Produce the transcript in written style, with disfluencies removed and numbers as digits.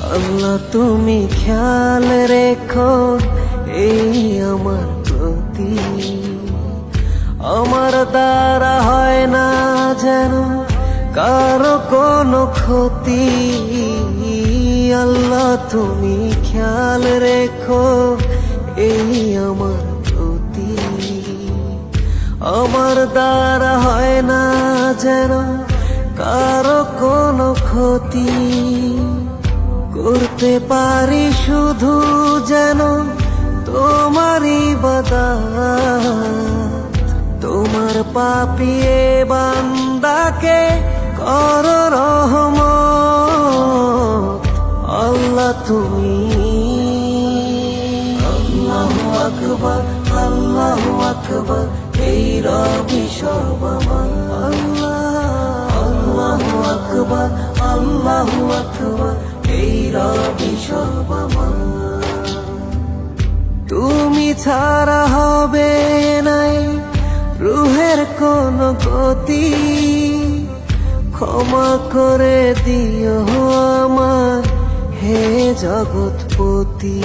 আল্লাহ তুমি খেয়াল রেখো এই আমার প্রতি, আমার দ্বারা হয় না যেন কারো কোনো ক্ষতি। আল্লাহ তুমি খেয়াল রেখো এই আমার প্রতি, আমার দ্বারা হয় না যেন কারো কোনো ক্ষতি। করতে পারি শুধু যেন তোমারই ইবাদত, তোমার পাপিয়ে বান্দাকে করো রহমত। আল্লাহ তুমি আল্লাহু আকবার, আল্লাহু আকবার, এই রবি সর্বমান। আল্লাহু আকবার, আল্লাহু আকবার, এই রবি সর্বমান। তুমি ছাড়া হবে নাই রুহের কোন গতি, ক্ষমা করে দিও আমার হে জগৎপতি।